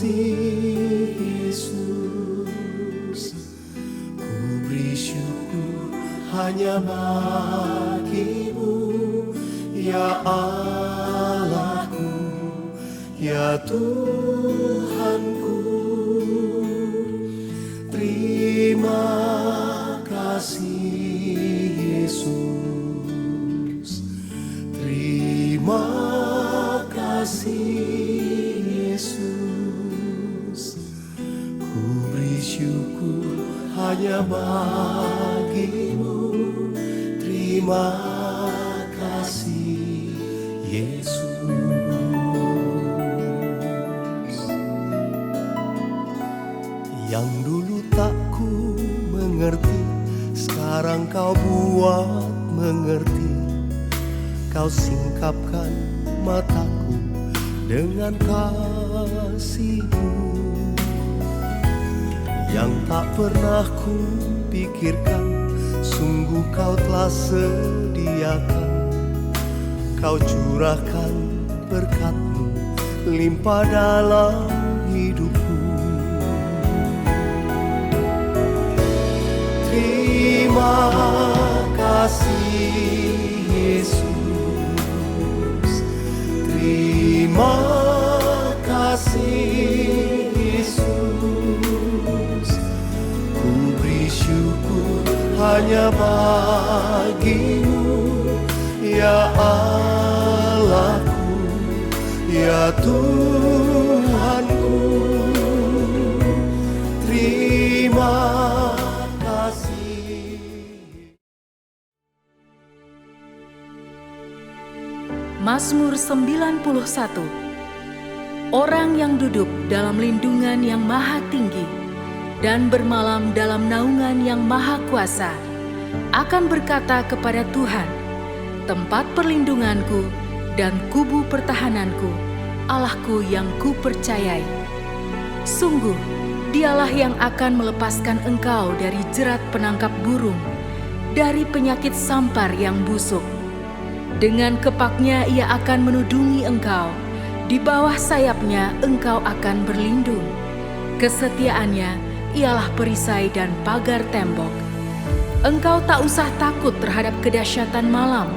kasih Yesus, ku beri syukur hanya bagi-Mu, ya Allahku, ya Tuhanku. Terima kasih Yesus, terima kasih Yesus, ku beri syukur hanya bagi-Mu. Terima kasih Yesus. Yang dulu tak ku mengerti, sekarang Kau buat mengerti. Kau singkapkan mataku dengan kasih-Mu. Yang tak pernah ku pikirkan, sungguh Kau telah sediakan. Kau curahkan berkat-Mu limpah dalam hidupku. Terima kasih Yesus, terima kasih Yesus, ku beri syukur hanya bagi-Mu, ya Allahku, ya Tuhanku. Terima kasih. Mazmur 91. Orang yang duduk dalam lindungan yang maha tinggi dan bermalam dalam naungan yang maha kuasa akan berkata kepada Tuhan, tempat perlindunganku dan kubu pertahananku, Allahku yang kupercayai. Sungguh, Dialah yang akan melepaskan engkau dari jerat penangkap burung, dari penyakit sampar yang busuk. Dengan kepaknya Ia akan menudungi engkau, di bawah sayapnya engkau akan berlindung. Kesetiaannya ialah perisai dan pagar tembok. Engkau tak usah takut terhadap kedahsyatan malam,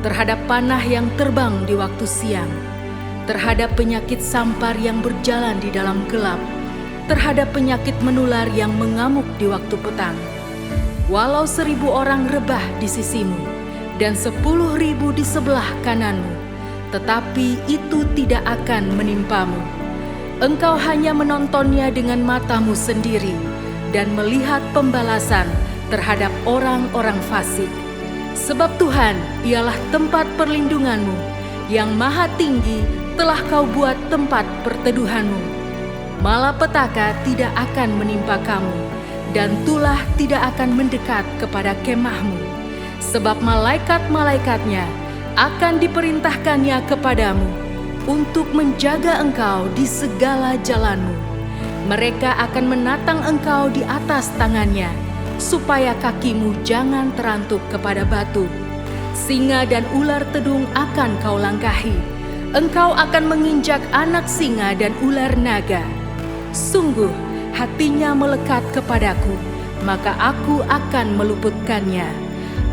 terhadap panah yang terbang di waktu siang, terhadap penyakit sampar yang berjalan di dalam gelap, terhadap penyakit menular yang mengamuk di waktu petang. Walau 1.000 orang rebah di sisimu dan 10.000 di sebelah kananmu, tetapi itu tidak akan menimpamu. Engkau hanya menontonnya dengan matamu sendiri dan melihat pembalasan terhadap orang-orang fasik. Sebab Tuhan ialah tempat perlindunganmu, yang maha tinggi telah Kau buat tempat perteduhanmu. Malapetaka tidak akan menimpa kamu, dan tulah tidak akan mendekat kepada kemahmu. Sebab malaikat-malaikatnya akan diperintahkannya kepadamu untuk menjaga engkau di segala jalanmu. Mereka akan menatang engkau di atas tangannya, supaya kakimu jangan terantuk kepada batu. Singa dan ular tedung akan kau langkahi. Engkau akan menginjak anak singa dan ular naga. Sungguh, hatinya melekat kepadaku, maka aku akan meluputkannya.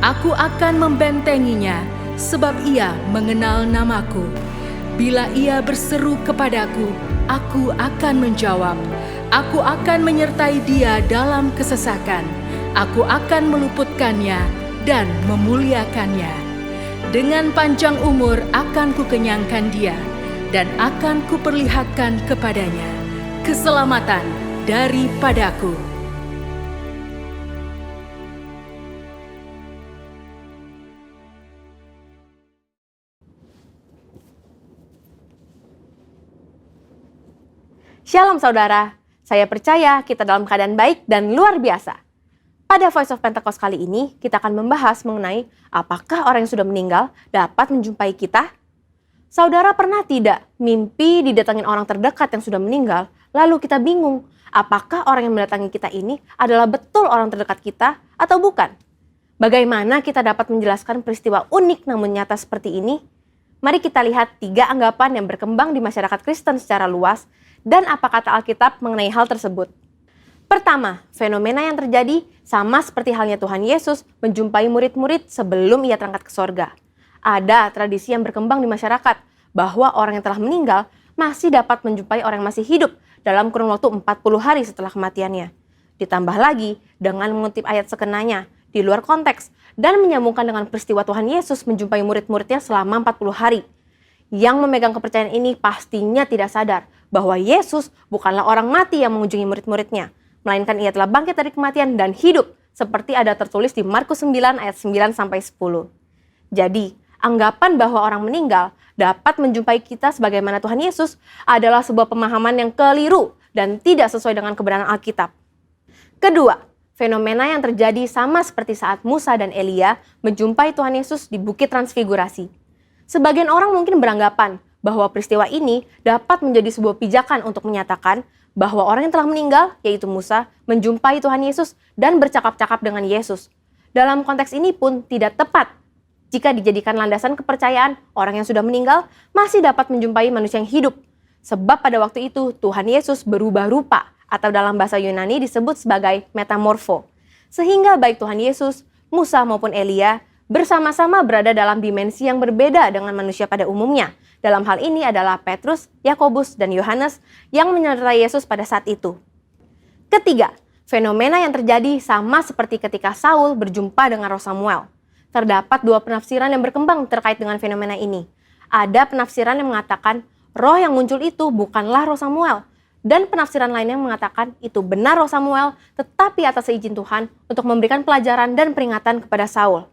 Aku akan membentenginya, sebab ia mengenal namaku. Bila ia berseru kepadaku, aku akan menjawab. Aku akan menyertai dia dalam kesesakan. Aku akan meluputkannya dan memuliakannya. Dengan panjang umur akan kukenyangkan dia, dan akan kuperlihatkan kepadanya keselamatan daripadaku. Shalom saudara, saya percaya kita dalam keadaan baik dan luar biasa. Pada Voice of Pentecost kali ini, kita akan membahas mengenai apakah orang yang sudah meninggal dapat menjumpai kita? Saudara pernah tidak mimpi didatangin orang terdekat yang sudah meninggal, lalu kita bingung, apakah orang yang mendatangi kita ini adalah betul orang terdekat kita atau bukan? Bagaimana kita dapat menjelaskan peristiwa unik namun nyata seperti ini? Mari kita lihat 3 anggapan yang berkembang di masyarakat Kristen secara luas Dan apa kata Alkitab mengenai hal tersebut? Pertama, fenomena yang terjadi sama seperti halnya Tuhan Yesus menjumpai murid-murid sebelum ia terangkat ke sorga. Ada tradisi yang berkembang di masyarakat bahwa orang yang telah meninggal masih dapat menjumpai orang yang masih hidup dalam kurun waktu 40 hari setelah kematiannya. Ditambah lagi dengan mengutip ayat sekenanya di luar konteks dan menyambungkan dengan peristiwa Tuhan Yesus menjumpai murid-muridnya selama 40 hari. Yang memegang kepercayaan ini pastinya tidak sadar bahwa Yesus bukanlah orang mati yang mengunjungi murid-muridnya, melainkan ia telah bangkit dari kematian dan hidup seperti ada tertulis di Markus 9 ayat 9-10. Jadi, anggapan bahwa orang meninggal dapat menjumpai kita sebagaimana Tuhan Yesus adalah sebuah pemahaman yang keliru dan tidak sesuai dengan kebenaran Alkitab. Kedua, fenomena yang terjadi sama seperti saat Musa dan Elia menjumpai Tuhan Yesus di Bukit Transfigurasi. Sebagian orang mungkin beranggapan bahwa peristiwa ini dapat menjadi sebuah pijakan untuk menyatakan bahwa orang yang telah meninggal, yaitu Musa, menjumpai Tuhan Yesus dan bercakap-cakap dengan Yesus. Dalam konteks ini pun tidak tepat jika dijadikan landasan kepercayaan orang yang sudah meninggal masih dapat menjumpai manusia yang hidup. Sebab pada waktu itu Tuhan Yesus berubah rupa atau dalam bahasa Yunani disebut sebagai metamorfo. Sehingga baik Tuhan Yesus, Musa maupun Elia bersama-sama berada dalam dimensi yang berbeda dengan manusia pada umumnya. Dalam hal ini adalah Petrus, Yakobus, dan Yohanes yang menyertai Yesus pada saat itu. Ketiga, fenomena yang terjadi sama seperti ketika Saul berjumpa dengan Roh Samuel. Terdapat dua penafsiran yang berkembang terkait dengan fenomena ini. Ada penafsiran yang mengatakan roh yang muncul itu bukanlah Roh Samuel. Dan penafsiran lainnya mengatakan itu benar Roh Samuel, tetapi atas izin Tuhan untuk memberikan pelajaran dan peringatan kepada Saul.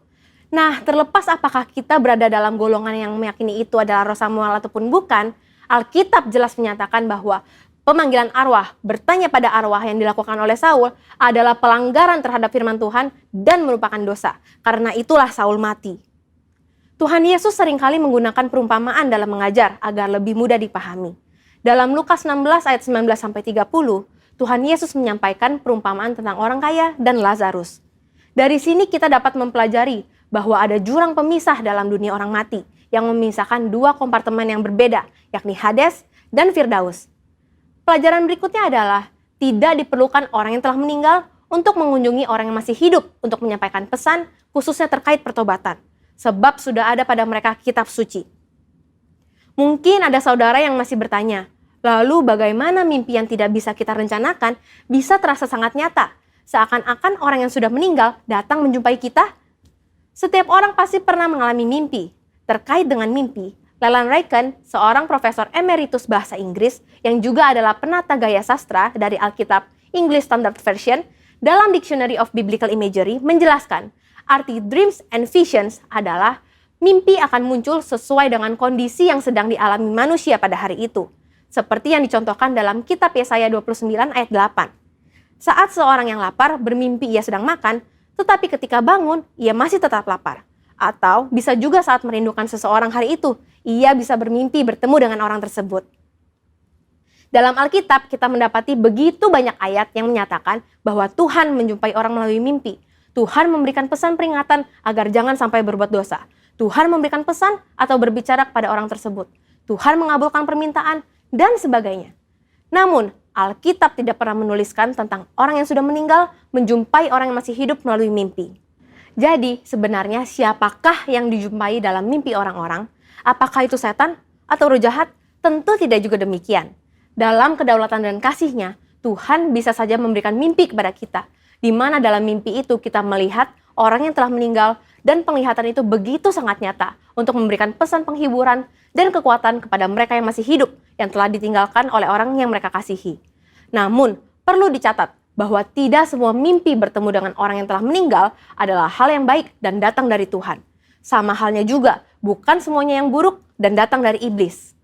Nah, terlepas apakah kita berada dalam golongan yang meyakini itu adalah Roh Samuel ataupun bukan, Alkitab jelas menyatakan bahwa pemanggilan arwah, bertanya pada arwah yang dilakukan oleh Saul adalah pelanggaran terhadap firman Tuhan dan merupakan dosa. Karena itulah Saul mati. Tuhan Yesus seringkali menggunakan perumpamaan dalam mengajar agar lebih mudah dipahami. Dalam Lukas 16 ayat 19-30, Tuhan Yesus menyampaikan perumpamaan tentang orang kaya dan Lazarus. Dari sini kita dapat mempelajari bahwa ada jurang pemisah dalam dunia orang mati yang memisahkan dua kompartemen yang berbeda, yakni Hades dan Firdaus. Pelajaran berikutnya adalah tidak diperlukan orang yang telah meninggal untuk mengunjungi orang yang masih hidup untuk menyampaikan pesan khususnya terkait pertobatan, sebab sudah ada pada mereka kitab suci. Mungkin ada saudara yang masih bertanya, lalu bagaimana mimpi yang tidak bisa kita rencanakan bisa terasa sangat nyata, seakan-akan orang yang sudah meninggal datang menjumpai kita? Setiap orang pasti pernah mengalami mimpi. Terkait dengan mimpi, Leland Ryken, seorang profesor emeritus bahasa Inggris yang juga adalah penata gaya sastra dari Alkitab English Standard Version, dalam Dictionary of Biblical Imagery menjelaskan, arti dreams and visions adalah mimpi akan muncul sesuai dengan kondisi yang sedang dialami manusia pada hari itu. Seperti yang dicontohkan dalam kitab Yesaya 29 ayat 8. Saat seorang yang lapar bermimpi ia sedang makan, tetapi ketika bangun ia masih tetap lapar. Atau bisa juga saat merindukan seseorang hari itu, ia bisa bermimpi bertemu dengan orang tersebut. Dalam Alkitab kita mendapati begitu banyak ayat yang menyatakan bahwa Tuhan menjumpai orang melalui mimpi. Tuhan memberikan pesan peringatan agar jangan sampai berbuat dosa. Tuhan memberikan pesan atau berbicara kepada orang tersebut. Tuhan mengabulkan permintaan, dan sebagainya. Namun, Alkitab tidak pernah menuliskan tentang orang yang sudah meninggal menjumpai orang yang masih hidup melalui mimpi. Jadi, sebenarnya siapakah yang dijumpai dalam mimpi orang-orang? Apakah itu setan atau roh jahat? Tentu tidak juga demikian. Dalam kedaulatan dan kasih-Nya, Tuhan bisa saja memberikan mimpi kepada kita, di mana dalam mimpi itu kita melihat orang yang telah meninggal, dan penglihatan itu begitu sangat nyata untuk memberikan pesan penghiburan dan kekuatan kepada mereka yang masih hidup yang telah ditinggalkan oleh orang yang mereka kasihi. Namun, perlu dicatat bahwa tidak semua mimpi bertemu dengan orang yang telah meninggal adalah hal yang baik dan datang dari Tuhan. Sama halnya juga, bukan semuanya yang buruk dan datang dari iblis.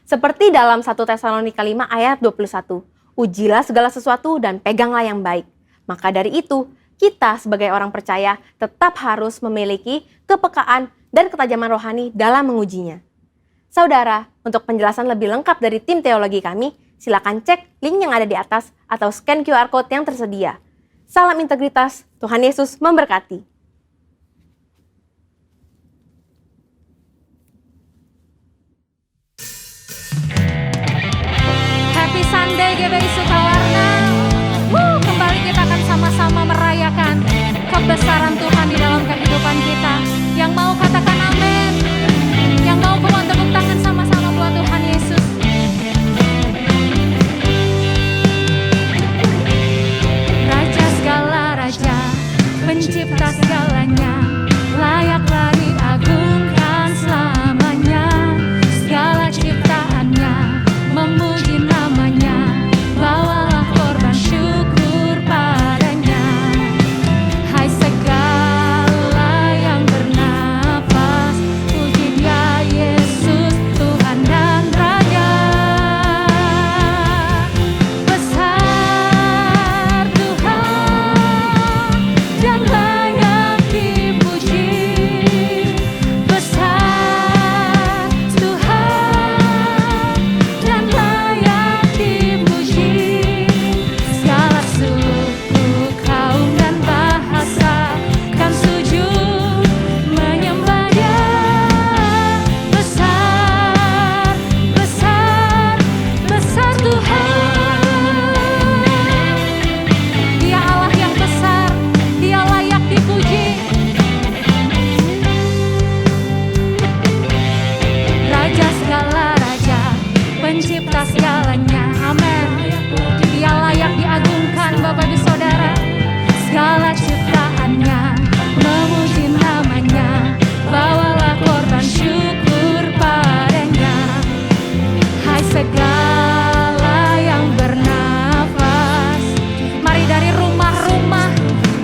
Seperti dalam 1 Tesalonika 5 ayat 21, ujilah segala sesuatu dan peganglah yang baik. Maka dari itu, kita sebagai orang percaya tetap harus memiliki kepekaan dan ketajaman rohani dalam mengujinya. Saudara, untuk penjelasan lebih lengkap dari tim teologi kami, silakan cek link yang ada di atas atau scan QR Code yang tersedia. Salam integritas, Tuhan Yesus memberkati. Sunday GBI Sukawarna. Kembali kita akan sama-sama merayakan kebesaran Tuhan di dalam kehidupan kita. Yang mau katakan amin, yang mau come on tepuk tangan sama-sama buat Tuhan Yesus. Raja segala raja, pencipta segalanya, layaklah diagungkan selamanya. Segala ciptaannya memuji namanya, bawalah korban syukur padanya. Hai segala yang bernafas, puji Dia Yesus Tuhan dan Raja. Besar Tuhan dan layak dipuji. Besar Tuhan dan layak dipuji. Segala suku, kaum dan bahasa kan sujud menyembah Dia. Besar, besar, besar Tuhan. Dia Allah yang besar, Dia layak dipuji. Raja segala raja, pencipta segalanya, amin. Dia layak diagungkan Bapak Ibu Saudara. Segala ciptaannya memuji namanya, bawalah korban syukur padanya. Hai segala yang bernafas, mari dari rumah-rumah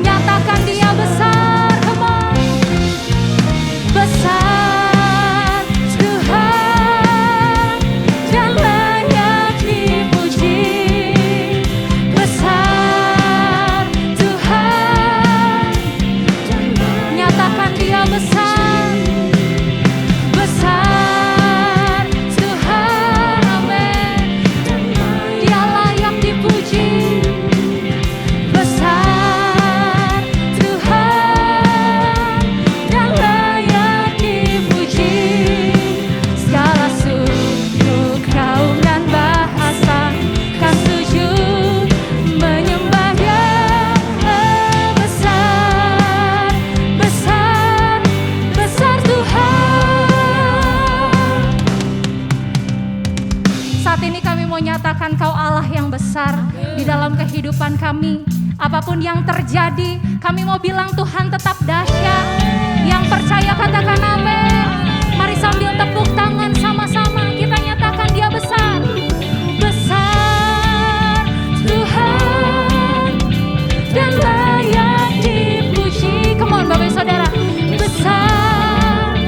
nyatakan Dia besar. Come on. Besar Tuhan dan layak dipuji. Besar Tuhan, nyatakan Dia besar. Besar Tuhan, amin. Dia layak dipuji. Besar Tuhan dan layak dipuji. Segala suku, kaum dan bahasa kan sujud menyembah Dia. Besar, besar, besar Tuhan. Saat ini kami mau nyatakan Kau Allah yang besar di dalam kehidupan kami. Apapun yang terjadi, kami mau bilang Tuhan tetap dahsyat. Yang percaya katakan amin. Mari sambil tepuk tangan sama-sama kita nyatakan Dia besar. Besar Tuhan dan layak dipuji. Come on Bapak Ibu Saudara. Besar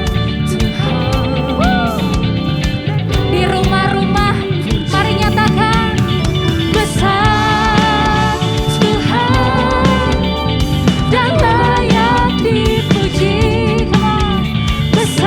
Tuhan. Di rumah-rumah mari nyatakan besar Tuhan dan layak dipuji. Come on. Besar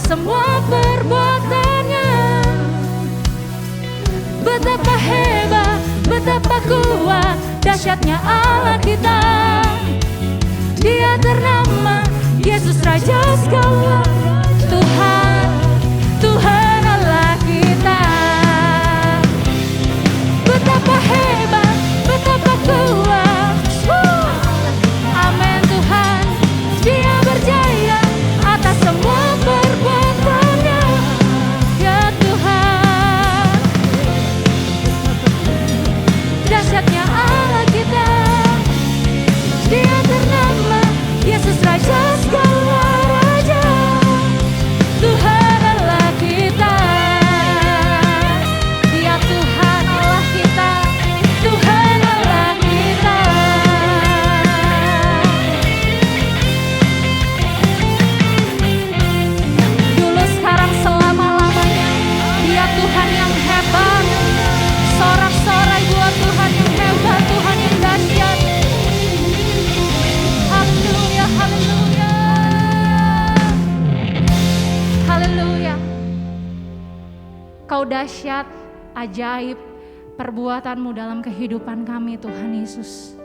semua perbuatannya. Betapa hebat, betapa kuat, dahsyatnya Allah kita. Dia ternama Yesus Raja segala. Tuhan, Tuhan Allah kita. Betapa hebat, betapa kuat. Amin Tuhan. Dia berjaya atas semua perbuatannya. Ya Tuhan, dahsyatnya Allah kita. Dia ternama Yesus Raja segala raja. Tuhan Allah kita. Dia Tuhan Allah kita. Tuhan Allah kita. Dulu, sekarang, selama-lamanya. Dia Tuhan yang hebat. Sorak-sorai buat Tuhan yang hebat, Tuhan yang dahsyat. Haleluya, haleluya. Haleluya. Kau dahsyat, ajaib, perbuatanmu dalam kehidupan kami Tuhan Yesus.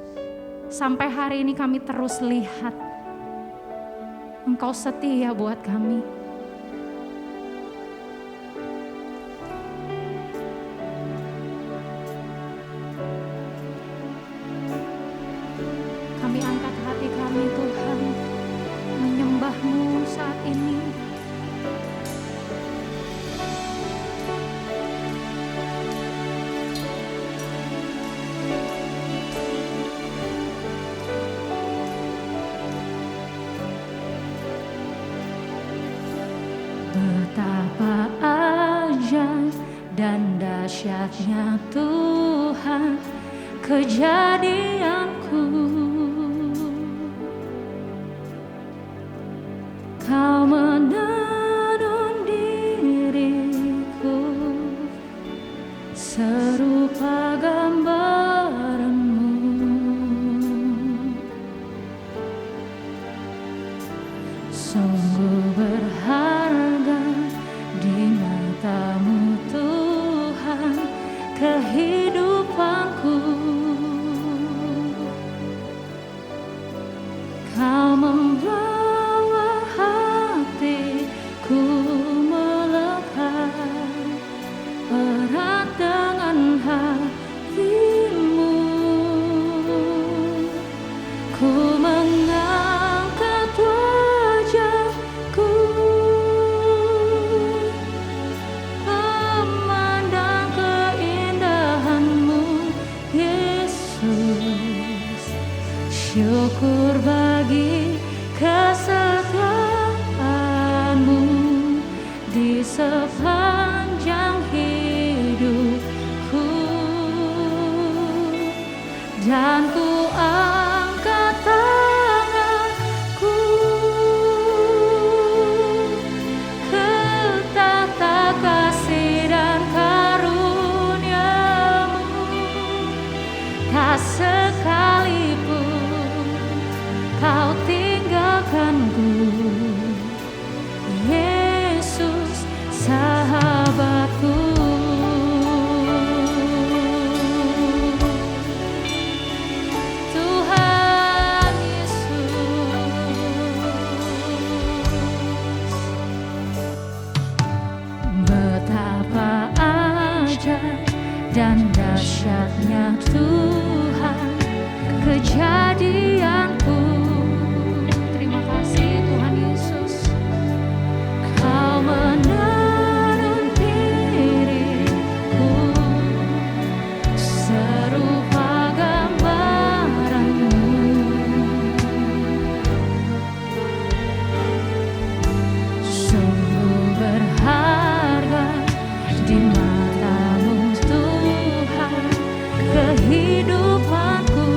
Sampai hari ini kami terus lihat Engkau setia buat kami. Kami angkat hati kami Tuhan, menyembah-Mu saat ini. Betapa ajaib dan dahsyatnya Tuhan kejadianku. Kau menenun diriku serupa gambaran-Mu. Sungguh berharga di mata-Mu Tuhan kehidupanku. Kau membawa hatiku melekat erat dengan hati-Mu. Ku mengangkat wajahku, memandang keindahan-Mu, Yesus. Syukur bagi kesetiaan-Mu di sepanjang hidupku. Dan ku angkat tanganku ke tata kasih dan karunia-Mu. Tak sekalipun Kau tinggalkanku, Yesus sahabatku. Tuhan Yesus, betapa ajaib dan dahsyatnya Tuhan kejadianku. Terima kasih Tuhan Yesus. Kau menenun diriku serupa gambaran-Mu. Sungguh berharga di mata-Mu Tuhan kehidupanku.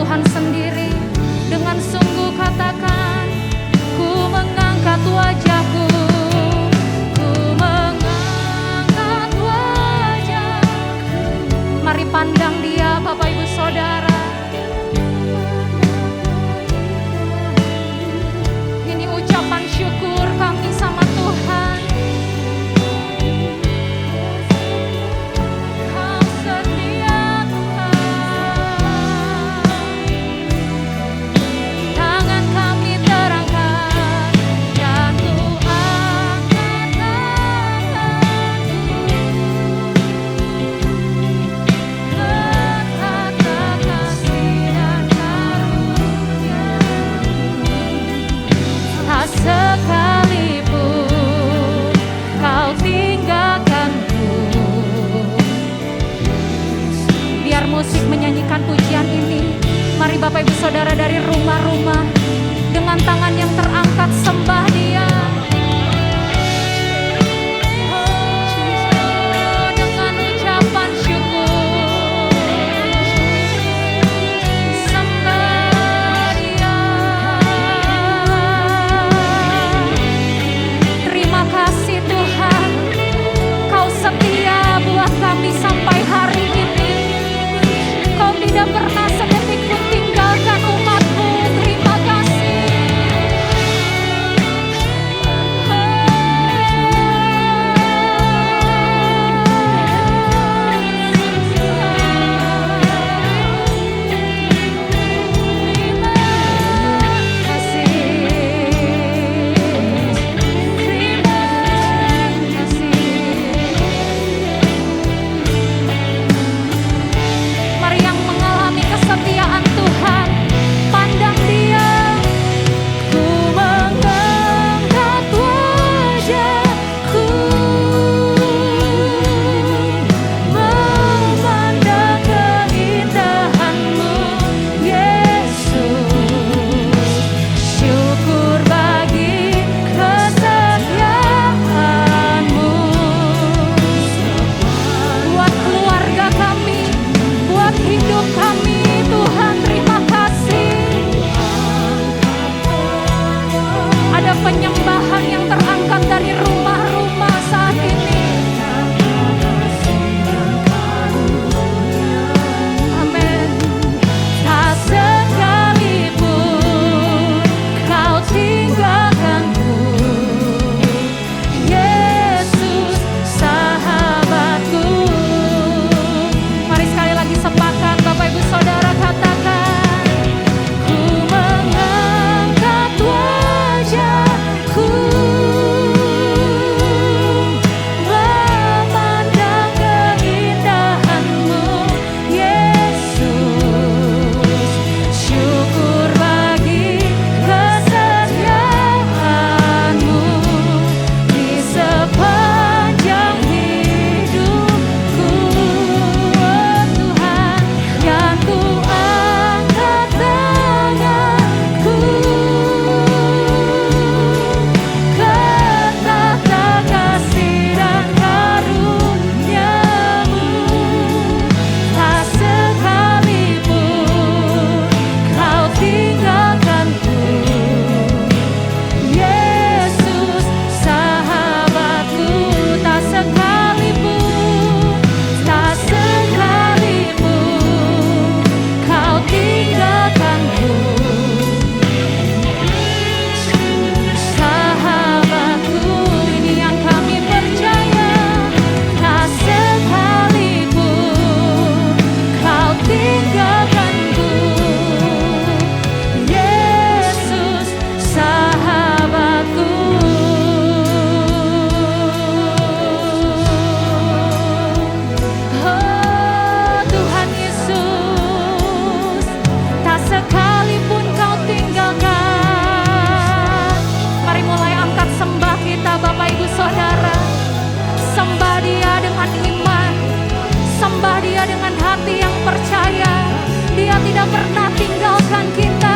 Tuhan sendiri. Dengan sungguh katakan, ku mengangkat wajahku, ku mengangkat wajahku. Mari pandang Dia, Bapak Ibu Saudara. Ini ucapan syukur kami sama Tuhan. Kau setia Tuhan. Tangan kami terangkat dan ku angkat tanganku. Berkata kasih dan karunia, tak sekalipun kau tinggalkanku. Biar musik menyanyikan pujian ini. Mari Bapak Ibu Saudara dari rumah-rumah dengan tangan yang terangkat sembah Dia. Oh, dengan ucapan syukur sembah Dia. Terima kasih Tuhan, Kau setia buat kami sampai hari ini. Kau tidak pernah sedetik pun tinggalkan umat-Mu. Terima kasih. Mari yang mengalami kesetiaan Tuhan, pandang Dia. Ku mengangkat wajahku, memandang keindahan-Mu, Yesus. Syukur bagi kesetiaan-Mu. Buat keluarga kami, buat hidup kami, Tuhan terima kasih. Ada penyembahan yang terangkat dari rumah-rumah saat ini. Amin. Tak sekalipun Kau tinggalkanku, Yesus sahabatku. Mari sekali lagi sepakat Bapak Ibu Saudara katakan, ku mengangkat wajahku, memandang keindahan-Mu, Yesus. Syukur bagi kesetiaan-Mu di sepanjang hidupku, oh Tuhan. Dan ku angkat tanganku ke tahta kasih dan karunia-Mu. Tak sekalipun Kau tinggalkanku, Yesus sahabatku. Tak sekalipun, tak sekalipun Kau tinggalkanku, sahabatku. Ini yang kami percaya. Tak sekalipun Kau tinggalkanku, Yesus sahabatku. Oh Tuhan Yesus, tak sekalipun Kau tinggalkan. Mari mulai angkat sembah kita Bapak Ibu Saudara. Sembah Dia dengan iman, sembah Dia dengan hati yang percaya. Dia tidak pernah tinggalkan kita.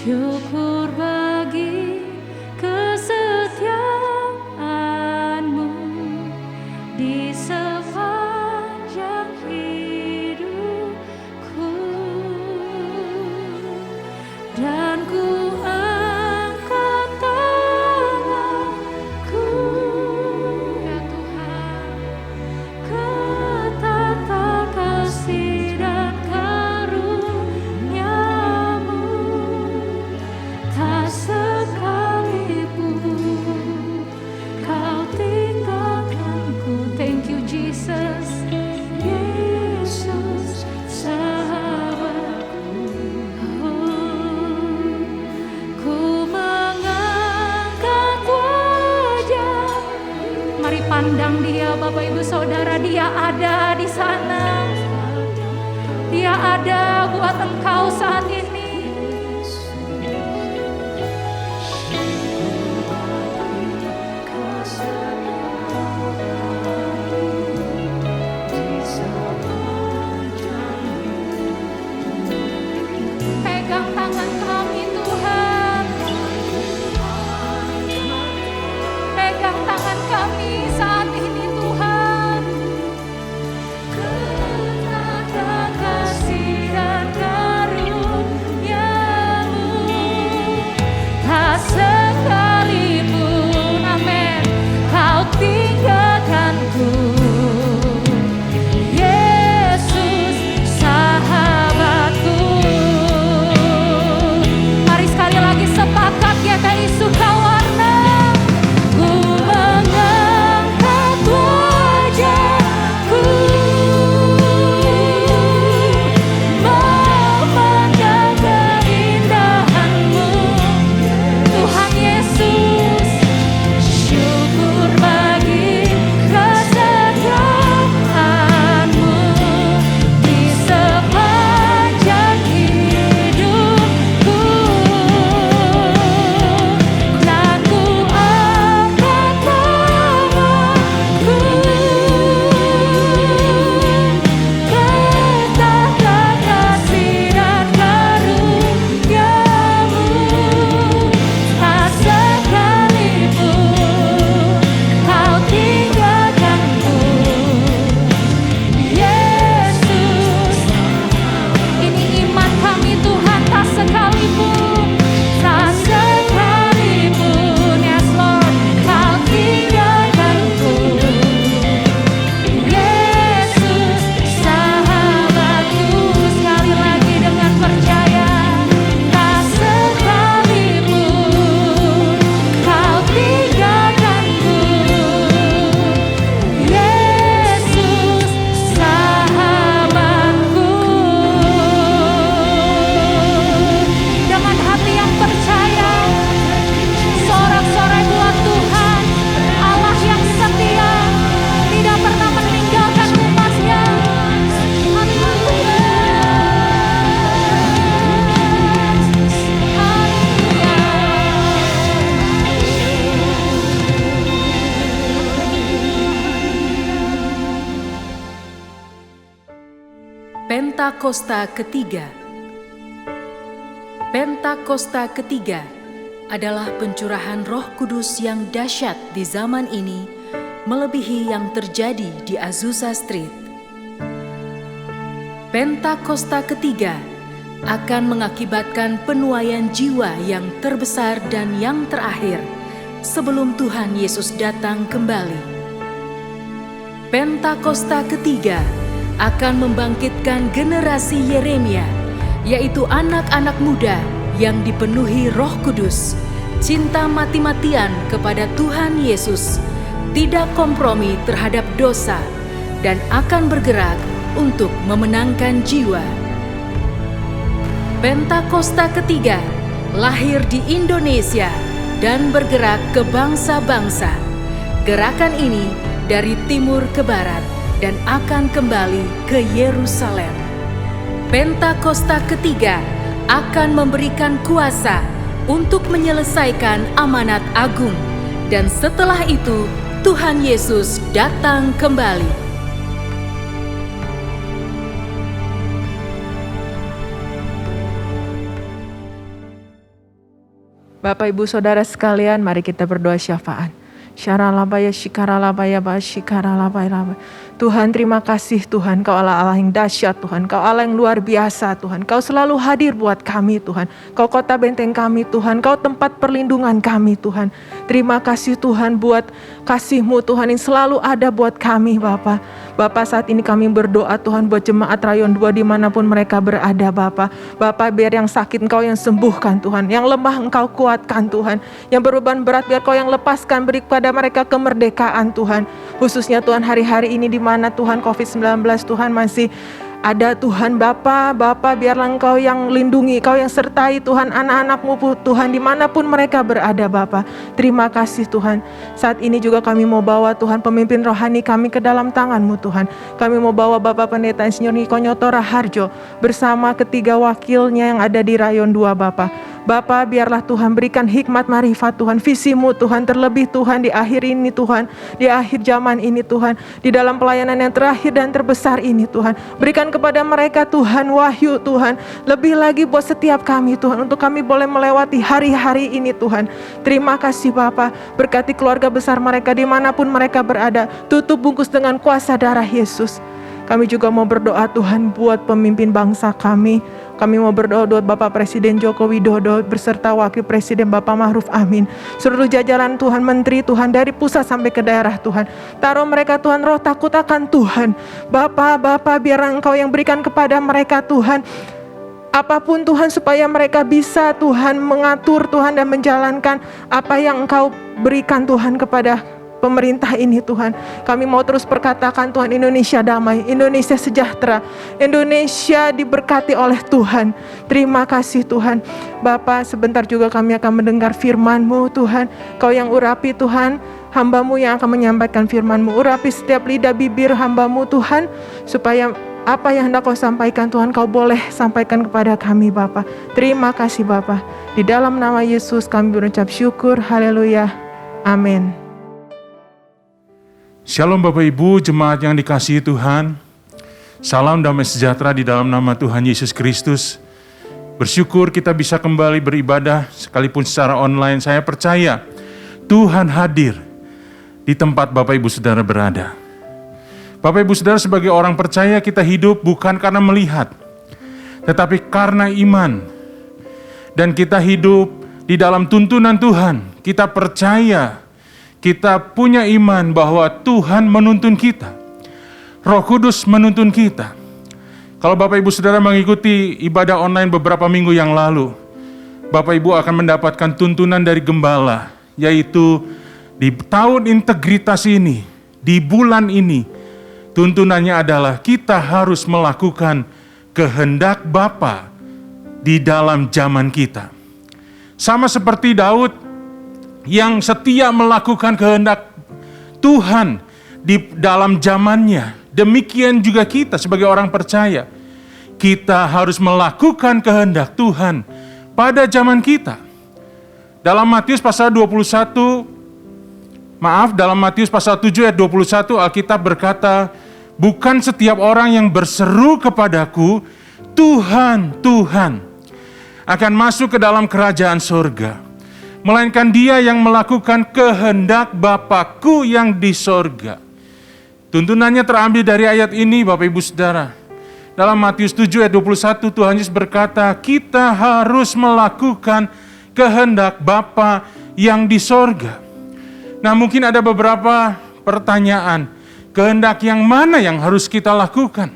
Syukur bagi kesetiaan-Mu di sepanjang hidupku, dan ku angkat tanganku, ya Tuhan, ke tata kasih dan karunia-Mu. Tak sekalipun Kau tinggalkanku. Thank you Jesus, Yesus sahabatku. Ku mengangkat wajah. Mari pandang Dia, Bapak Ibu Saudara, Dia ada di sana. Dia ada buat engkau saat ini. Pegang tangan kami Tuhan, pegang tangan kami saat ini Tuhan. Tata kasih dan karunia-Mu, tak sekalipun, amin, Kau tinggalkanku. Yesus sahabatku. Mari sekali lagi sepakat GPI Sukawarna. Ku mengangkat wajahku, memandang keindahan-Mu, Tuhan Yesus. Syukur bagi kesetiaan-Mu di sepanjang hidupku, dan ku angkat tanganku ke tata kasih dan karunia-Mu. Tak sekalipun Kau tinggalkanku. Yesus, ini iman kami Tuhan. Tak sekalipun, tak sekalipun, yes Lord, Kau tinggalkanku. Yesus sahabatku. Sekali lagi dengan percaya, tak sekalipun Kau tinggalkanku. Yesus sahabatku. Dengan hati yang percaya, sorak-sorai buat Tuhan, Allah yang setia, tidak pernah meninggalkan umat-Nya. Haleluya. Pentakosta ketiga. Pentakosta ketiga adalah pencurahan Roh Kudus yang dahsyat di zaman ini, melebihi yang terjadi di Azusa Street. Pentakosta ketiga akan mengakibatkan penuaian jiwa yang terbesar dan yang terakhir sebelum Tuhan Yesus datang kembali. Pentakosta ketiga akan membangkitkan generasi Yeremia, yaitu anak-anak muda yang dipenuhi Roh Kudus, cinta mati-matian kepada Tuhan Yesus, tidak kompromi terhadap dosa, dan akan bergerak untuk memenangkan jiwa. Pentakosta ketiga lahir di Indonesia dan bergerak ke bangsa-bangsa. Gerakan ini dari timur ke barat dan akan kembali ke Yerusalem. Pentakosta ketiga akan memberikan kuasa untuk menyelesaikan amanat agung, dan setelah itu Tuhan Yesus datang kembali. Bapak Ibu Saudara sekalian, mari kita berdoa syafaat. Syaralabaya shikaralabaya ba shikaralabaya. Tuhan, terima kasih Tuhan, Kau Allah yang dahsyat Tuhan, Kau Allah yang luar biasa Tuhan, Kau selalu hadir buat kami Tuhan, Kau kota benteng kami Tuhan, Kau tempat perlindungan kami Tuhan. Terima kasih Tuhan buat kasih-Mu Tuhan yang selalu ada buat kami Bapa. Bapa, saat ini kami berdoa Tuhan buat jemaat Rayon 2 dimanapun mereka berada Bapa. Bapa, biar yang sakit Engkau yang sembuhkan Tuhan, yang lemah Engkau kuatkan Tuhan, yang berbeban berat biar Kau yang lepaskan, beri kepada mereka kemerdekaan Tuhan. Khususnya Tuhan hari-hari ini di mana Tuhan COVID-19 Tuhan masih ada Tuhan. Bapa biarlah Engkau yang lindungi, Kau yang sertai Tuhan anak-anak-Mu Tuhan dimanapun mereka berada Bapa. Terima kasih Tuhan. Saat ini juga kami mau bawa Tuhan pemimpin rohani kami ke dalam tangan-Mu Tuhan. Kami mau bawa Bapak Pendeta Insinyur Niko Nyoto Raharjo bersama ketiga wakilnya yang ada di Rayon 2 Bapa. Bapa, biarlah Tuhan berikan hikmat marifat Tuhan, visi-Mu Tuhan, terlebih Tuhan di akhir ini Tuhan, di akhir zaman ini Tuhan, di dalam pelayanan yang terakhir dan terbesar ini Tuhan. Berikan kepada mereka Tuhan wahyu Tuhan, lebih lagi buat setiap kami Tuhan, untuk kami boleh melewati hari-hari ini Tuhan. Terima kasih Bapa, berkati keluarga besar mereka dimanapun mereka berada, tutup bungkus dengan kuasa darah Yesus. Kami juga mau berdoa Tuhan buat pemimpin bangsa kami. Kami mau berdoa buat Bapak Presiden Joko Widodo beserta Wakil Presiden Bapak Ma'ruf Amin. Seluruh jajaran Tuhan, menteri Tuhan dari pusat sampai ke daerah Tuhan. Taruh mereka Tuhan roh takut akan Tuhan. Bapa, biar Engkau yang berikan kepada mereka Tuhan. Apapun Tuhan supaya mereka bisa Tuhan mengatur Tuhan dan menjalankan apa yang Engkau berikan Tuhan kepada pemerintah ini Tuhan. Kami mau terus perkatakan Tuhan, Indonesia damai, Indonesia sejahtera, Indonesia diberkati oleh Tuhan. Terima kasih Tuhan. Bapa, sebentar juga kami akan mendengar firman-Mu Tuhan. Kau yang urapi Tuhan, hamba-Mu yang akan menyampaikan firman-Mu. Urapi setiap lidah bibir hamba-Mu Tuhan, supaya apa yang hendak Kau sampaikan Tuhan, Kau boleh sampaikan kepada kami Bapa. Terima kasih Bapa. Di dalam nama Yesus kami berucap syukur. Haleluya. Amin. Shalom Bapak Ibu, jemaat yang dikasihi Tuhan. Salam damai sejahtera di dalam nama Tuhan Yesus Kristus. Bersyukur kita bisa kembali beribadah sekalipun secara online. Saya percaya Tuhan hadir di tempat Bapak Ibu Saudara berada. Bapak Ibu Saudara, sebagai orang percaya kita hidup bukan karena melihat, tetapi karena iman. Dan kita hidup di dalam tuntunan Tuhan. Kita percaya, kita punya iman bahwa Tuhan menuntun kita. Roh Kudus menuntun kita. Kalau Bapak Ibu Saudara mengikuti ibadah online beberapa minggu yang lalu, Bapak Ibu akan mendapatkan tuntunan dari Gembala, yaitu di tahun integritas ini, di bulan ini, tuntunannya adalah kita harus melakukan kehendak Bapa di dalam zaman kita. Sama seperti Daud yang setia melakukan kehendak Tuhan di dalam zamannya. Demikian juga kita sebagai orang percaya. Kita harus melakukan kehendak Tuhan pada zaman kita. Dalam Matius pasal 7 ayat 21 Alkitab berkata, bukan setiap orang yang berseru kepadaku, Tuhan, Tuhan, akan masuk ke dalam kerajaan surga, melainkan dia yang melakukan kehendak Bapa-Ku yang di sorga. Tuntunannya terambil dari ayat ini Bapak Ibu Saudara. Dalam Matius 7 ayat 21 Tuhan Yesus berkata, kita harus melakukan kehendak Bapa yang di sorga. Nah, mungkin ada beberapa pertanyaan, kehendak yang mana yang harus kita lakukan?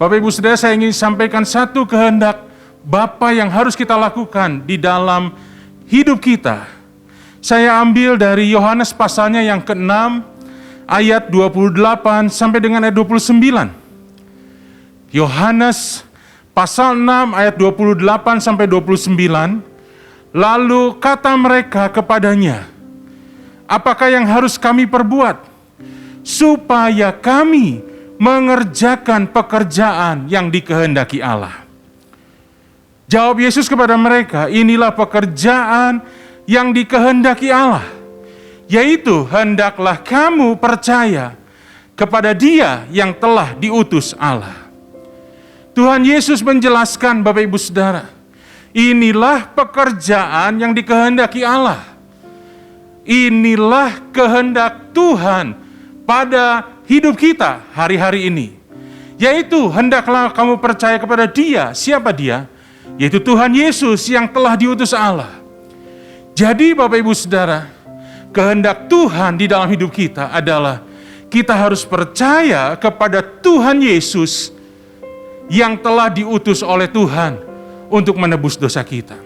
Bapak Ibu Saudara, saya ingin sampaikan satu kehendak Bapa yang harus kita lakukan di dalam hidup kita. Saya ambil dari Yohanes pasalnya yang ke-6 ayat 28 sampai dengan ayat 29. Yohanes pasal 6 ayat 28 sampai 29. Lalu kata mereka kepadanya, apakah yang harus kami perbuat supaya kami mengerjakan pekerjaan yang dikehendaki Allah? Jawab Yesus kepada mereka, inilah pekerjaan yang dikehendaki Allah, yaitu hendaklah kamu percaya kepada Dia yang telah diutus Allah. Tuhan Yesus menjelaskan Bapak Ibu Saudara, Inilah pekerjaan yang dikehendaki Allah. Inilah kehendak Tuhan pada hidup kita hari-hari ini. Yaitu hendaklah kamu percaya kepada Dia. Siapa Dia? Yaitu Tuhan Yesus yang telah diutus Allah. Jadi Bapak Ibu Saudara, kehendak Tuhan di dalam hidup kita adalah kita harus percaya kepada Tuhan Yesus yang telah diutus oleh Tuhan untuk menebus dosa kita.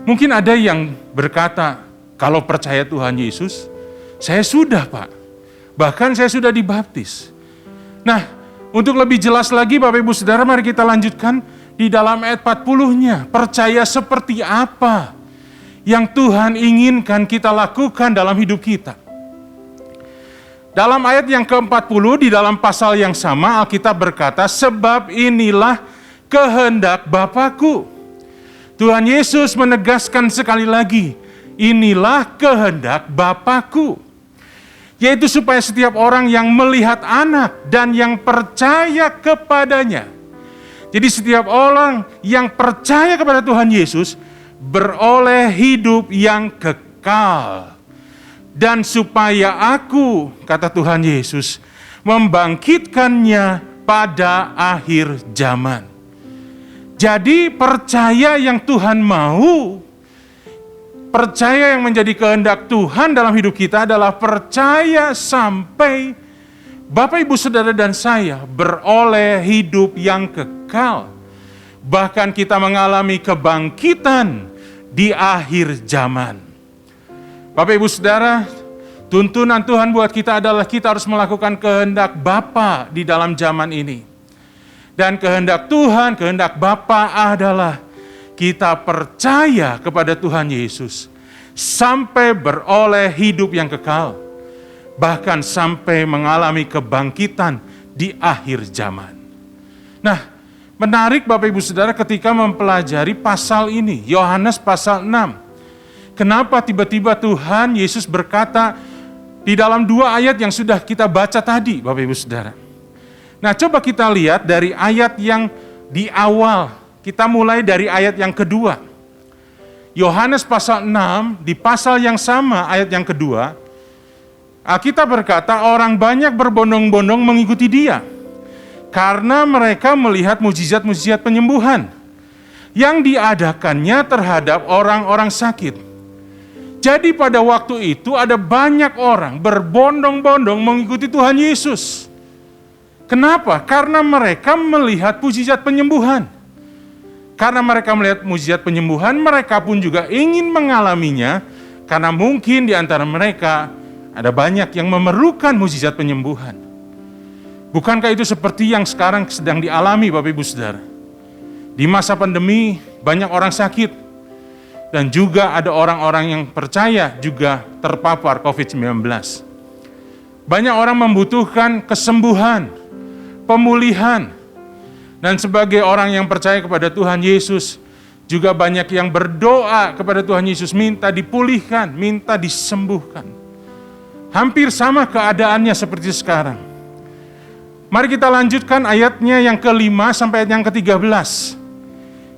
Mungkin ada yang berkata, kalau percaya Tuhan Yesus, saya sudah Pak, bahkan saya sudah dibaptis. Nah, untuk lebih jelas lagi Bapak Ibu Saudara, mari kita lanjutkan di dalam ayat 40-nya. Percaya seperti apa yang Tuhan inginkan kita lakukan dalam hidup kita. Dalam ayat yang ke-40 di dalam pasal yang sama, Alkitab berkata, sebab inilah kehendak Bapa-Ku. Tuhan Yesus menegaskan sekali lagi, inilah kehendak Bapa-Ku. Yaitu supaya setiap orang yang melihat anak dan yang percaya kepadanya. Jadi setiap orang yang percaya kepada Tuhan Yesus beroleh hidup yang kekal. Dan supaya aku, kata Tuhan Yesus, membangkitkannya pada akhir zaman. Jadi percaya yang Tuhan mau, percaya yang menjadi kehendak Tuhan dalam hidup kita adalah percaya sampai Bapak Ibu Saudara dan saya beroleh hidup yang kekal. Bahkan kita mengalami kebangkitan di akhir zaman. Bapak Ibu Saudara, tuntunan Tuhan buat kita adalah kita harus melakukan kehendak Bapa di dalam zaman ini. Dan kehendak Tuhan, kehendak Bapa adalah kita percaya kepada Tuhan Yesus sampai beroleh hidup yang kekal, bahkan sampai mengalami kebangkitan di akhir zaman. Nah, menarik Bapak Ibu Saudara ketika mempelajari pasal ini, Yohanes pasal 6. Kenapa tiba-tiba Tuhan Yesus berkata di dalam 2 ayat yang sudah kita baca tadi, Bapak Ibu Saudara. Nah, coba kita lihat dari ayat yang di awal. Kita mulai dari ayat yang kedua. Yohanes pasal 6, di pasal yang sama ayat yang kedua, Alkitab berkata orang banyak berbondong-bondong mengikuti Dia karena mereka melihat mujizat-mujizat penyembuhan yang diadakannya terhadap orang-orang sakit. Jadi pada waktu itu ada banyak orang berbondong-bondong mengikuti Tuhan Yesus. Kenapa? Karena mereka melihat mujizat penyembuhan. Karena mereka melihat mujizat penyembuhan, mereka pun juga ingin mengalaminya. Karena mungkin di antara mereka ada banyak yang memerlukan mujizat penyembuhan. Bukankah itu seperti yang sekarang sedang dialami Bapak Ibu Saudara? Di masa pandemi banyak orang sakit. Dan juga ada orang-orang yang percaya juga terpapar COVID-19. Banyak orang membutuhkan kesembuhan, pemulihan. Dan sebagai orang yang percaya kepada Tuhan Yesus, juga banyak yang berdoa kepada Tuhan Yesus, minta dipulihkan, minta disembuhkan. Hampir sama keadaannya seperti sekarang. Mari kita lanjutkan ayatnya yang ke-5 sampai ayat yang ke-13.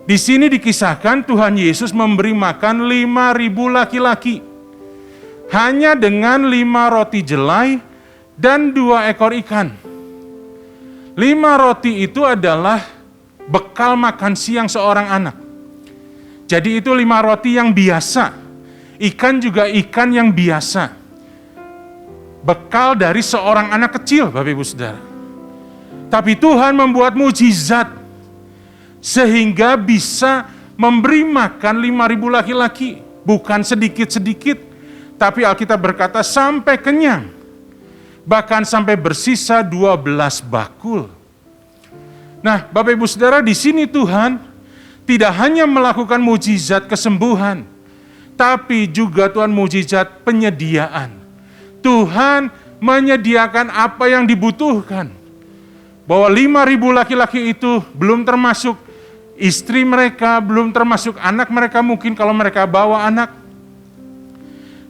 Di sini dikisahkan Tuhan Yesus memberi makan 5.000 laki-laki. Hanya dengan 5 roti jelai dan 2 ekor ikan. 5 roti itu adalah bekal makan siang seorang anak. Jadi itu 5 roti yang biasa. Ikan juga ikan yang biasa. Bekal dari seorang anak kecil, Bapak Ibu Saudara. Tapi Tuhan membuat mujizat sehingga bisa memberi makan 5.000 laki-laki. Bukan sedikit-sedikit, tapi Alkitab berkata sampai kenyang. Bahkan sampai bersisa 12 bakul. Nah, Bapak Ibu Saudara, di sini Tuhan tidak hanya melakukan mujizat kesembuhan, tapi juga Tuhan mujizat penyediaan. Tuhan menyediakan apa yang dibutuhkan. Bahwa 5.000 laki-laki itu belum termasuk istri mereka, belum termasuk anak mereka mungkin kalau mereka bawa anak.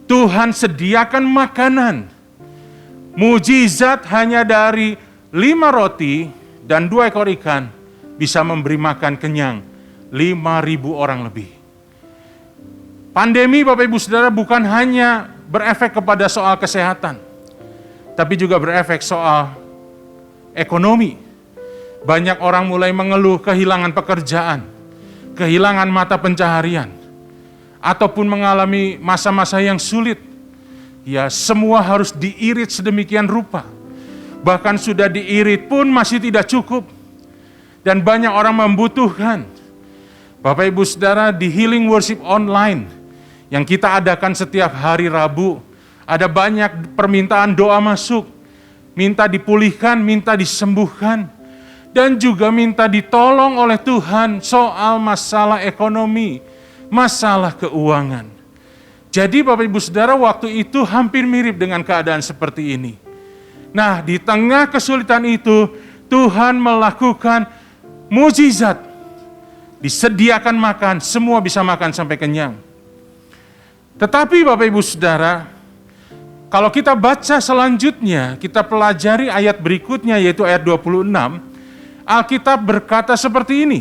Tuhan sediakan makanan. Mujizat hanya dari 5 roti dan 2 ekor ikan bisa memberi makan kenyang 5.000 orang lebih. Pandemi Bapak Ibu Saudara bukan hanya berefek kepada soal kesehatan, tapi juga berefek soal ekonomi. Banyak orang mulai mengeluh kehilangan pekerjaan, kehilangan mata pencaharian, ataupun mengalami masa-masa yang sulit. Ya, semua harus diirit sedemikian rupa. Bahkan sudah diirit pun masih tidak cukup. Dan banyak orang membutuhkan. Bapak Ibu Saudara, di Healing Worship Online yang kita adakan setiap hari Rabu, ada banyak permintaan doa masuk. Minta dipulihkan, minta disembuhkan. Dan juga minta ditolong oleh Tuhan soal masalah ekonomi, masalah keuangan. Jadi Bapak Ibu Saudara, waktu itu hampir mirip dengan keadaan seperti ini. Nah, di tengah kesulitan itu, Tuhan melakukan mujizat. Disediakan makan, semua bisa makan sampai kenyang. Tetapi Bapak Ibu Saudara, kalau kita baca selanjutnya, kita pelajari ayat berikutnya yaitu ayat 26, Alkitab berkata seperti ini.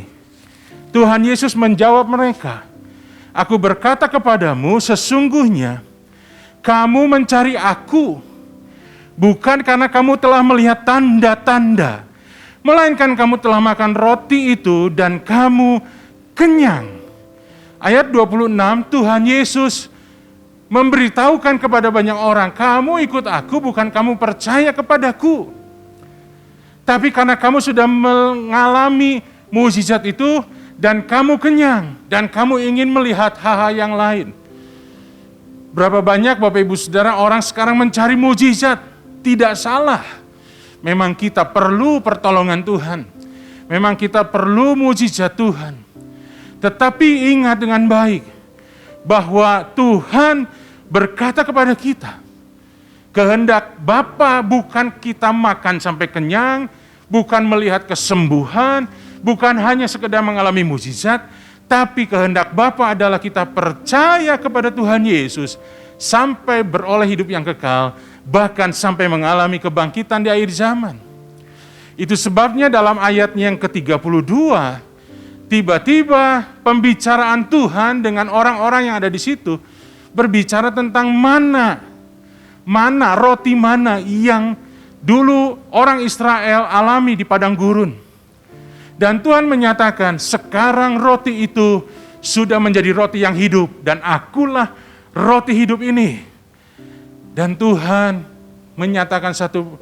Tuhan Yesus menjawab mereka, "Aku berkata kepadamu, sesungguhnya kamu mencari aku, bukan karena kamu telah melihat tanda-tanda, melainkan kamu telah makan roti itu dan kamu kenyang." Ayat 26, Tuhan Yesus memberitahukan kepada banyak orang, kamu ikut aku bukan kamu percaya kepadaku. Tapi karena kamu sudah mengalami mukjizat itu dan kamu kenyang dan kamu ingin melihat hal-hal yang lain. Berapa banyak Bapak Ibu Saudara orang sekarang mencari mukjizat? Tidak salah. Memang kita perlu pertolongan Tuhan. Memang kita perlu mukjizat Tuhan. Tetapi ingat dengan baik bahwa Tuhan berkata kepada kita, kehendak Bapa bukan kita makan sampai kenyang, bukan melihat kesembuhan, bukan hanya sekedar mengalami mukjizat, tapi kehendak Bapa adalah kita percaya kepada Tuhan Yesus sampai beroleh hidup yang kekal, bahkan sampai mengalami kebangkitan di akhir zaman. Itu sebabnya dalam ayatnya yang ke-32, tiba-tiba pembicaraan Tuhan dengan orang-orang yang ada di situ berbicara tentang roti mana yang dulu orang Israel alami di padang gurun. Dan Tuhan menyatakan, sekarang roti itu sudah menjadi roti yang hidup dan akulah roti hidup ini. Dan Tuhan menyatakan satu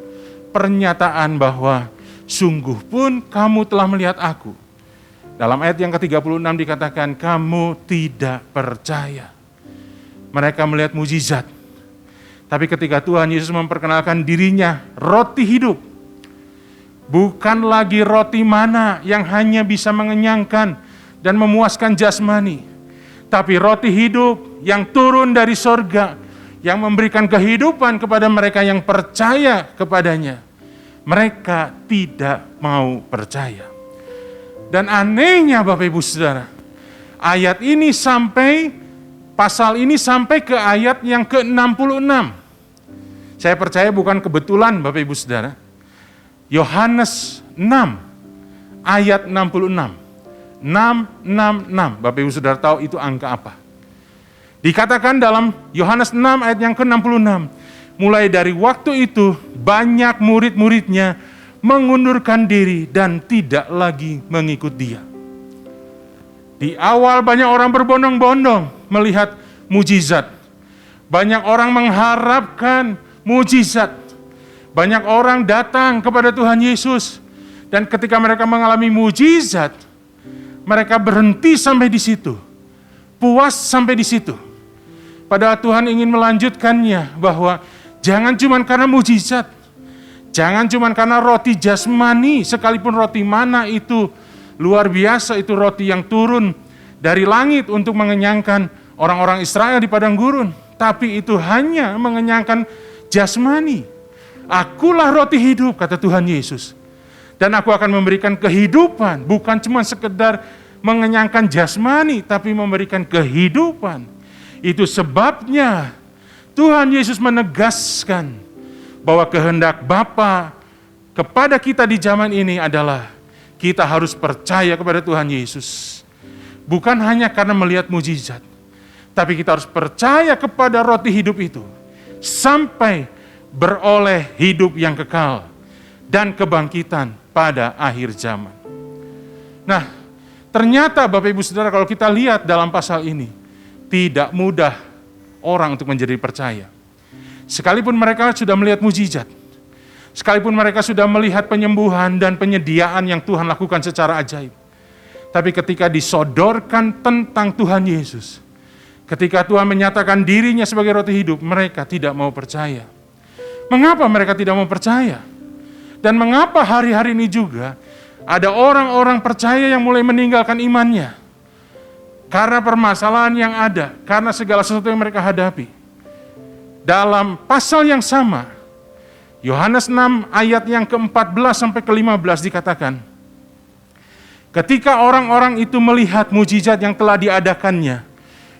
pernyataan bahwa sungguh pun kamu telah melihat aku. Dalam ayat yang ke-36 dikatakan, kamu tidak percaya. Mereka melihat mukjizat. Tapi ketika Tuhan Yesus memperkenalkan dirinya, roti hidup, bukan lagi roti mana yang hanya bisa mengenyangkan dan memuaskan jasmani, tapi roti hidup yang turun dari sorga, yang memberikan kehidupan kepada mereka yang percaya kepadanya. Mereka tidak mau percaya. Dan anehnya Bapak Ibu Saudara, ayat ini pasal ini sampai ke ayat yang ke-66. Saya percaya bukan kebetulan Bapak Ibu Saudara. Yohanes 6 ayat 66. 666. Bapak Ibu Saudara tahu itu angka apa? Dikatakan dalam Yohanes 6 ayat yang ke-66. Mulai dari waktu itu banyak murid-muridnya mengundurkan diri dan tidak lagi mengikut dia. Di awal banyak orang berbondong-bondong melihat mujizat. Banyak orang mengharapkan mujizat. Banyak orang datang kepada Tuhan Yesus. Dan ketika mereka mengalami mujizat, mereka berhenti sampai di situ. Puas sampai di situ. Padahal Tuhan ingin melanjutkannya bahwa jangan cuma karena mujizat. Jangan cuma karena roti jasmani, sekalipun roti mana itu luar biasa, itu roti yang turun dari langit untuk mengenyangkan orang-orang Israel di padang gurun. Tapi itu hanya mengenyangkan jasmani. Akulah roti hidup, kata Tuhan Yesus. Dan aku akan memberikan kehidupan, bukan cuma sekedar mengenyangkan jasmani, tapi memberikan kehidupan. Itu sebabnya Tuhan Yesus menegaskan bahwa kehendak Bapa kepada kita di zaman ini adalah kita harus percaya kepada Tuhan Yesus. Bukan hanya karena melihat mujizat, tapi kita harus percaya kepada roti hidup itu sampai beroleh hidup yang kekal dan kebangkitan pada akhir zaman. Nah, ternyata Bapak Ibu Saudara, kalau kita lihat dalam pasal ini, tidak mudah orang untuk menjadi percaya. Sekalipun mereka sudah melihat mujizat, sekalipun mereka sudah melihat penyembuhan dan penyediaan yang Tuhan lakukan secara ajaib, tapi ketika disodorkan tentang Tuhan Yesus, ketika Tuhan menyatakan dirinya sebagai roti hidup, mereka tidak mau percaya. Mengapa mereka tidak mau percaya? Dan mengapa hari-hari ini juga ada orang-orang percaya yang mulai meninggalkan imannya? Karena permasalahan yang ada, karena segala sesuatu yang mereka hadapi. Dalam pasal yang sama, Yohanes 6 ayat yang ke-14 sampai ke-15 dikatakan, ketika orang-orang itu melihat mujizat yang telah diadakannya,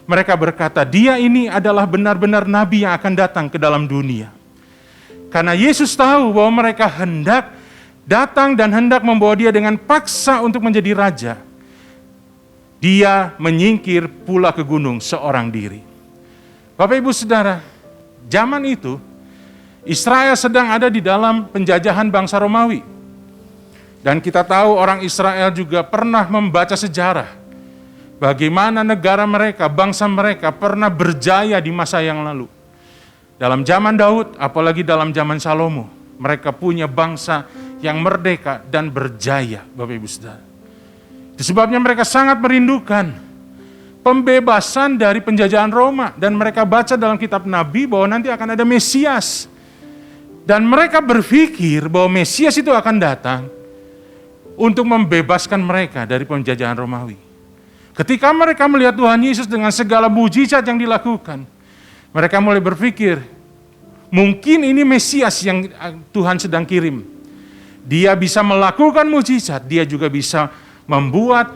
mereka berkata, dia ini adalah benar-benar nabi yang akan datang ke dalam dunia. Karena Yesus tahu bahwa mereka hendak datang dan hendak membawa dia dengan paksa untuk menjadi raja, dia menyingkir pula ke gunung seorang diri. Bapak Ibu Saudara, zaman itu Israel sedang ada di dalam penjajahan bangsa Romawi. Dan kita tahu orang Israel juga pernah membaca sejarah bagaimana negara mereka, bangsa mereka pernah berjaya di masa yang lalu. Dalam zaman Daud, apalagi dalam zaman Salomo, mereka punya bangsa yang merdeka dan berjaya, Bapak Ibu Saudara. Itu sebabnya mereka sangat merindukan pembebasan dari penjajahan Roma. Dan mereka baca dalam kitab Nabi bahwa nanti akan ada Mesias. Dan mereka berpikir bahwa Mesias itu akan datang untuk membebaskan mereka dari penjajahan Romawi. Ketika mereka melihat Tuhan Yesus dengan segala mujizat yang dilakukan, mereka mulai berpikir, mungkin ini Mesias yang Tuhan sedang kirim. Dia bisa melakukan mujizat, dia juga bisa membuat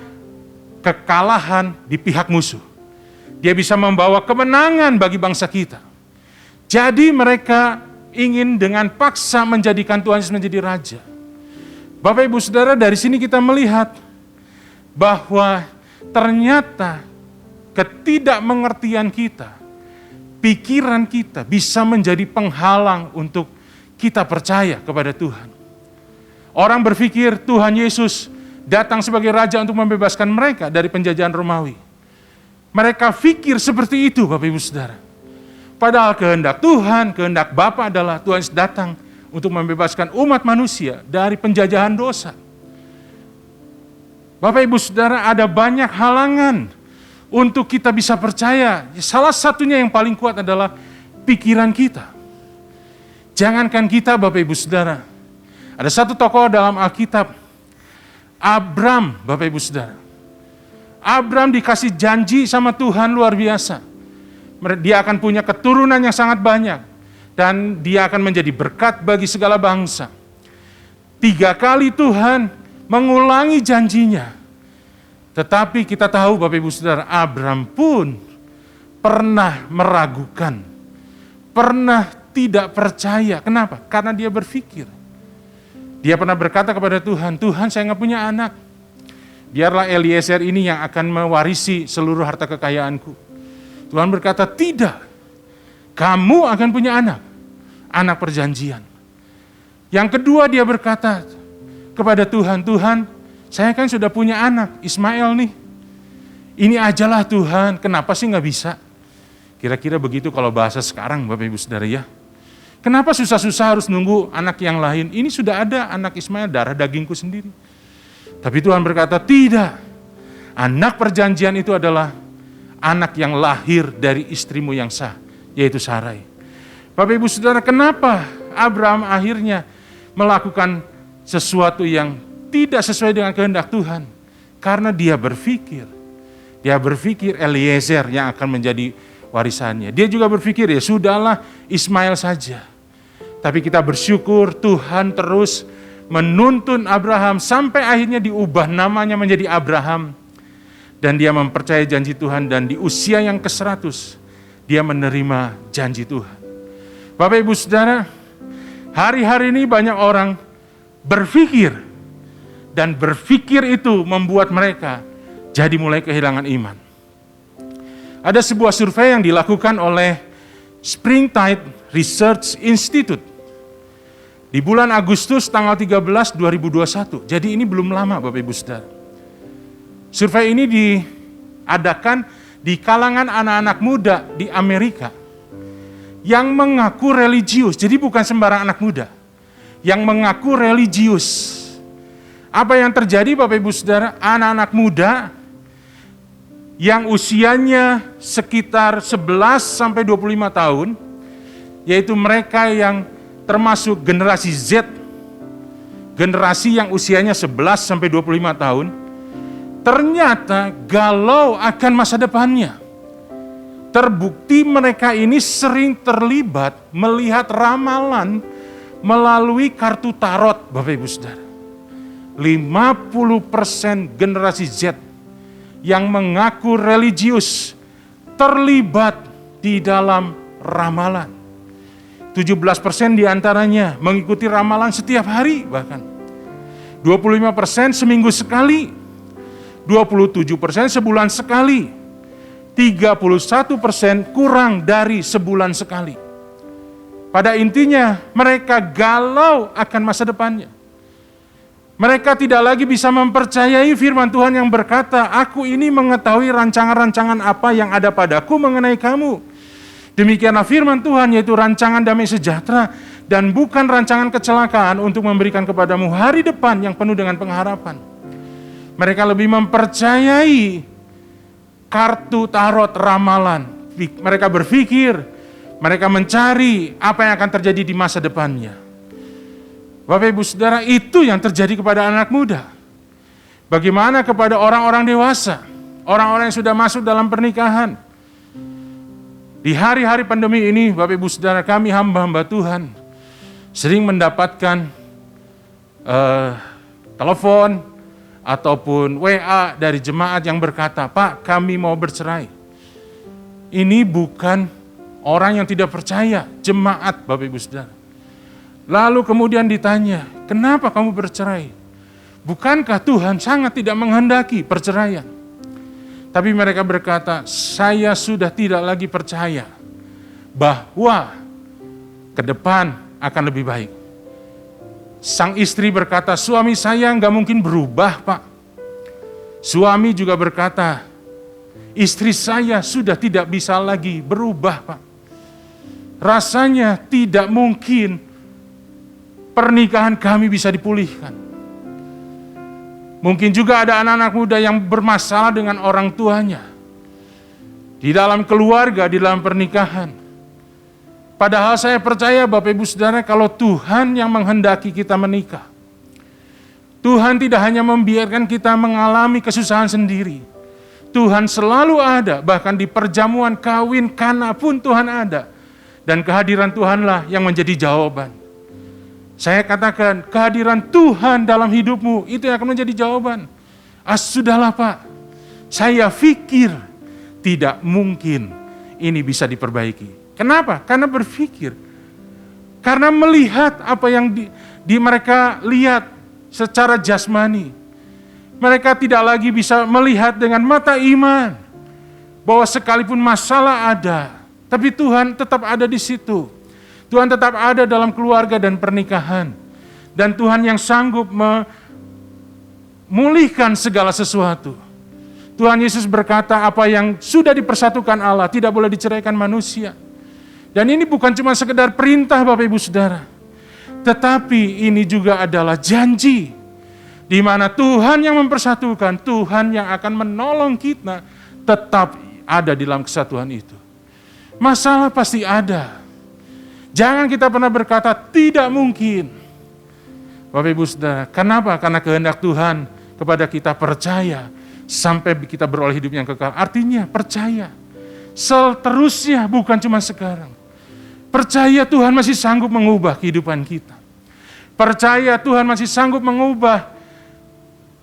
kekalahan di pihak musuh. Dia bisa membawa kemenangan bagi bangsa kita. Jadi mereka ingin dengan paksa menjadikan Tuhan Yesus menjadi raja. Bapak Ibu Saudara, dari sini kita melihat bahwa ternyata ketidakmengertian kita, pikiran kita bisa menjadi penghalang untuk kita percaya kepada Tuhan. Orang berpikir Tuhan Yesus datang sebagai raja untuk membebaskan mereka dari penjajahan Romawi. Mereka pikir seperti itu, Bapak Ibu Saudara. Padahal kehendak Tuhan, kehendak Bapa adalah Tuhan datang untuk membebaskan umat manusia dari penjajahan dosa. Bapak Ibu Saudara, ada banyak halangan untuk kita bisa percaya. Salah satunya yang paling kuat adalah pikiran kita. Jangankan kita, Bapak Ibu Saudara. Ada satu tokoh dalam Alkitab, Abram, Bapak Ibu Saudara. Abram dikasih janji sama Tuhan luar biasa. Dia akan punya keturunan yang sangat banyak. Dan dia akan menjadi berkat bagi segala bangsa. 3 kali Tuhan mengulangi janjinya. Tetapi kita tahu Bapak Ibu Saudara, Abram pun pernah meragukan. Pernah tidak percaya. Kenapa? Karena dia berpikir. Dia pernah berkata kepada Tuhan, Tuhan saya nggak punya anak. Biarlah Eliezer ini yang akan mewarisi seluruh harta kekayaanku. Tuhan berkata, tidak. Kamu akan punya anak. Anak perjanjian. Yang kedua dia berkata kepada Tuhan, Tuhan saya kan sudah punya anak, Ismail nih. Ini ajalah Tuhan, kenapa sih nggak bisa? Kira-kira begitu kalau bahasa sekarang Bapak Ibu Saudara ya. Kenapa susah-susah harus nunggu anak yang lain? Ini sudah ada anak Ismail, darah dagingku sendiri. Tapi Tuhan berkata, tidak. Anak perjanjian itu adalah anak yang lahir dari istrimu yang sah, yaitu Sarai. Bapak Ibu Saudara, kenapa Abraham akhirnya melakukan sesuatu yang tidak sesuai dengan kehendak Tuhan? Karena dia berpikir Eliezer yang akan menjadi warisannya. Dia juga berpikir, ya sudahlah Ismail saja. Tapi kita bersyukur Tuhan terus menuntun Abraham sampai akhirnya diubah namanya menjadi Abraham. Dan dia mempercayai janji Tuhan dan di usia yang ke-100 dia menerima janji Tuhan. Bapak Ibu Saudara, hari-hari ini banyak orang berpikir dan berpikir itu membuat mereka jadi mulai kehilangan iman. Ada sebuah survei yang dilakukan oleh Springtide Research Institute di bulan Agustus tanggal 13 2021. Jadi ini belum lama Bapak Ibu Saudara. Survei ini diadakan di kalangan anak-anak muda di Amerika yang mengaku religius. Jadi bukan sembarang anak muda, yang mengaku religius. Apa yang terjadi Bapak Ibu Saudara? Anak-anak muda yang usianya sekitar 11 sampai 25 tahun, yaitu mereka yang termasuk generasi Z, generasi yang usianya 11 sampai 25 tahun, ternyata galau akan masa depannya. Terbukti mereka ini sering terlibat melihat ramalan melalui kartu tarot, Bapak Ibu Saudara. 50% generasi Z yang mengaku religius terlibat di dalam ramalan. 17% diantaranya mengikuti ramalan setiap hari bahkan. 25% seminggu sekali. 27% sebulan sekali. 31% kurang dari sebulan sekali. Pada intinya mereka galau akan masa depannya. Mereka tidak lagi bisa mempercayai firman Tuhan yang berkata, aku ini mengetahui rancangan-rancangan apa yang ada padaku mengenai kamu. Demikianlah firman Tuhan, yaitu rancangan damai sejahtera dan bukan rancangan kecelakaan untuk memberikan kepadamu hari depan yang penuh dengan pengharapan. Mereka lebih mempercayai kartu tarot ramalan. Mereka berpikir, mereka mencari apa yang akan terjadi di masa depannya. Bapak Ibu Saudara, itu yang terjadi kepada anak muda. Bagaimana kepada orang-orang dewasa, orang-orang yang sudah masuk dalam pernikahan. Di hari-hari pandemi ini, Bapak Ibu Saudara, kami hamba-hamba Tuhan sering mendapatkan telepon ataupun WA dari jemaat yang berkata, Pak, kami mau bercerai. Ini bukan orang yang tidak percaya, jemaat Bapak Ibu Saudara. Lalu kemudian ditanya, kenapa kamu bercerai? Bukankah Tuhan sangat tidak menghendaki perceraian? Tapi mereka berkata, saya sudah tidak lagi percaya bahwa ke depan akan lebih baik. Sang istri berkata, suami saya nggak mungkin berubah, Pak. Suami juga berkata, istri saya sudah tidak bisa lagi berubah, Pak. Rasanya tidak mungkin pernikahan kami bisa dipulihkan. Mungkin juga ada anak-anak muda yang bermasalah dengan orang tuanya. Di dalam keluarga, di dalam pernikahan. Padahal saya percaya Bapak Ibu Saudara, kalau Tuhan yang menghendaki kita menikah, Tuhan tidak hanya membiarkan kita mengalami kesusahan sendiri. Tuhan selalu ada, bahkan di perjamuan kawin kana pun Tuhan ada. Dan kehadiran Tuhanlah yang menjadi jawaban. Saya katakan, kehadiran Tuhan dalam hidupmu, itu yang akan menjadi jawaban. Sudahlah Pak, saya pikir tidak mungkin ini bisa diperbaiki. Kenapa? Karena berpikir. Karena melihat apa yang mereka lihat secara jasmani. Mereka tidak lagi bisa melihat dengan mata iman. Bahwa sekalipun masalah ada, tapi Tuhan tetap ada di situ. Tuhan tetap ada dalam keluarga dan pernikahan. Dan Tuhan yang sanggup memulihkan segala sesuatu. Tuhan Yesus berkata, apa yang sudah dipersatukan Allah tidak boleh diceraikan manusia. Dan ini bukan cuma sekedar perintah Bapak Ibu Saudara. Tetapi ini juga adalah janji. Di mana Tuhan yang mempersatukan, Tuhan yang akan menolong kita tetap ada di dalam kesatuan itu. Masalah pasti ada. Jangan kita pernah berkata, tidak mungkin. Bapak Ibu Saudara, kenapa? Karena kehendak Tuhan kepada kita percaya sampai kita beroleh hidup yang kekal. Artinya percaya. Seterusnya, bukan cuma sekarang. Percaya Tuhan masih sanggup mengubah kehidupan kita. Percaya Tuhan masih sanggup mengubah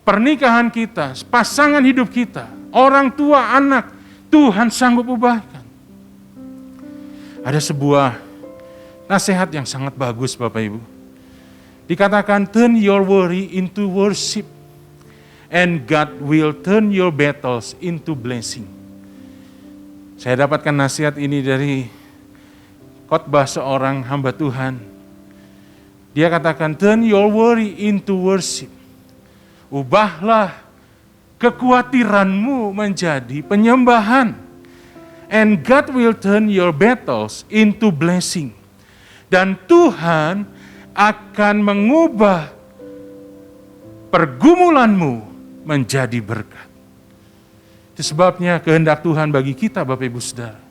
pernikahan kita, pasangan hidup kita, orang tua, anak. Tuhan sanggup ubahkan. Ada sebuah nasihat yang sangat bagus Bapak Ibu. Dikatakan, turn your worry into worship and God will turn your battles into blessing. Saya dapatkan nasihat ini dari khotbah seorang hamba Tuhan. Dia katakan, turn your worry into worship. Ubahlah kekhawatiranmu menjadi penyembahan. And God will turn your battles into blessing. Dan Tuhan akan mengubah pergumulanmu menjadi berkat. Itu sebabnya kehendak Tuhan bagi kita, Bapak Ibu Saudara.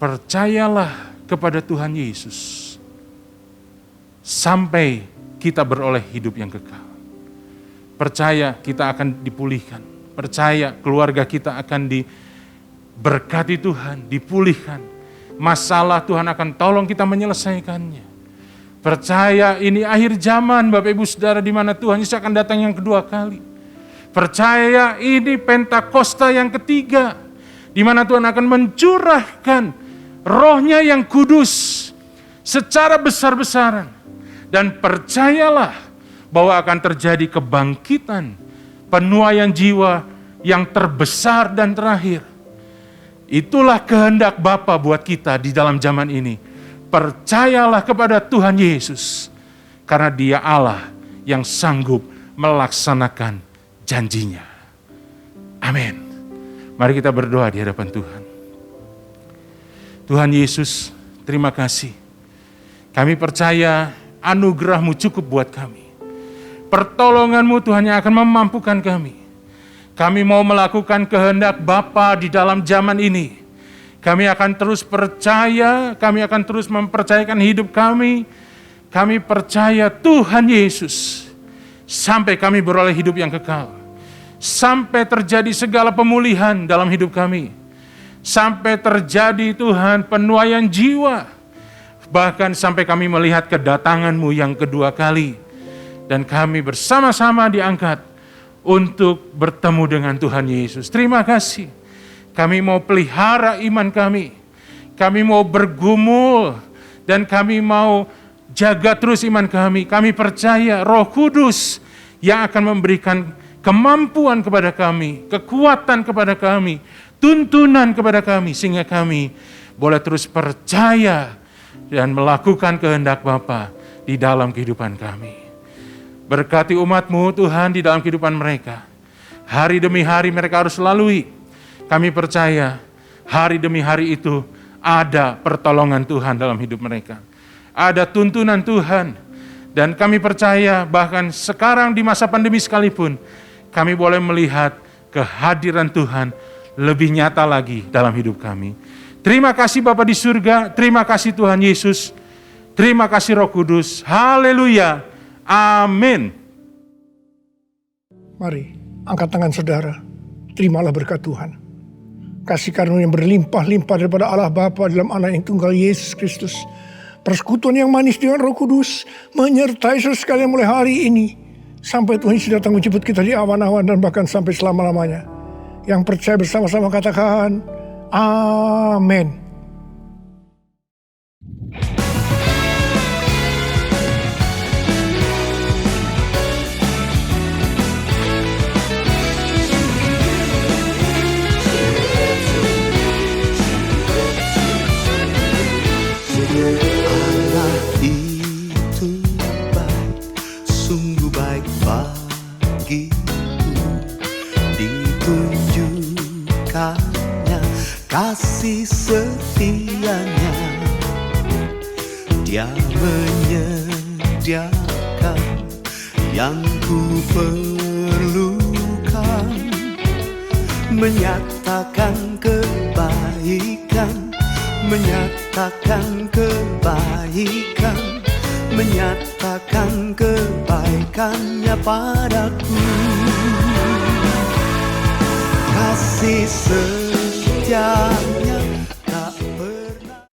Percayalah kepada Tuhan Yesus sampai kita beroleh hidup yang kekal. Percaya kita akan dipulihkan. Percaya keluarga kita akan diberkati Tuhan, dipulihkan. Masalah Tuhan akan tolong kita menyelesaikannya. Percaya ini akhir zaman, Bapak Ibu Saudara, di mana Tuhan Yesus akan datang yang kedua kali. Percaya ini Pentakosta yang ketiga, di mana Tuhan akan mencurahkan Roh-Nya yang kudus secara besar-besaran. Dan percayalah bahwa akan terjadi kebangkitan, penuaian jiwa yang terbesar dan terakhir. Itulah kehendak Bapa buat kita di dalam zaman ini. Percayalah kepada Tuhan Yesus, karena Dia Allah yang sanggup melaksanakan janjinya. Amin. Mari kita berdoa di hadapan Tuhan. Tuhan Yesus, terima kasih. Kami percaya anugerah-Mu cukup buat kami. Pertolongan-Mu Tuhan yang akan memampukan kami. Kami mau melakukan kehendak Bapa di dalam zaman ini. Kami akan terus percaya, kami akan terus mempercayakan hidup kami. Kami percaya Tuhan Yesus sampai kami beroleh hidup yang kekal. Sampai terjadi segala pemulihan dalam hidup kami. Sampai terjadi Tuhan penuaian jiwa. Bahkan sampai kami melihat kedatangan-Mu yang kedua kali. Dan kami bersama-sama diangkat untuk bertemu dengan Tuhan Yesus. Terima kasih. Kami mau pelihara iman kami. Kami mau bergumul. Dan kami mau jaga terus iman kami. Kami percaya Roh Kudus yang akan memberikan kemampuan kepada kami, kekuatan kepada kami, tuntunan kepada kami, sehingga kami boleh terus percaya dan melakukan kehendak Bapa di dalam kehidupan kami. Berkati umat-Mu Tuhan di dalam kehidupan mereka. Hari demi hari mereka harus lalui. Kami percaya hari demi hari itu ada pertolongan Tuhan dalam hidup mereka. Ada tuntunan Tuhan. Dan kami percaya bahkan sekarang di masa pandemi sekalipun, kami boleh melihat kehadiran Tuhan lebih nyata lagi dalam hidup kami. Terima kasih Bapa di surga, terima kasih Tuhan Yesus, terima kasih Roh Kudus. Haleluya. Amin. Mari, angkat tangan saudara. Terimalah berkat Tuhan. Kasih karunia yang berlimpah-limpah daripada Allah Bapa dalam Anak yang tunggal Yesus Kristus. Persekutuan yang manis dengan Roh Kudus menyertai saudara sekalian mulai hari ini. Sampai Tuhan Yesus datang menjemput kita di awan-awan dan bahkan sampai selama-lamanya. Yang percaya bersama-sama katakan, amin. Allah itu baik, sungguh baik bagiku. Ditunjukkannya kasih setianya. Dia menyediakan yang ku perlukan, menyatakan kebaikan, menyatakan kebaikan, menyatakan kebaikannya padaku. Kasih setianya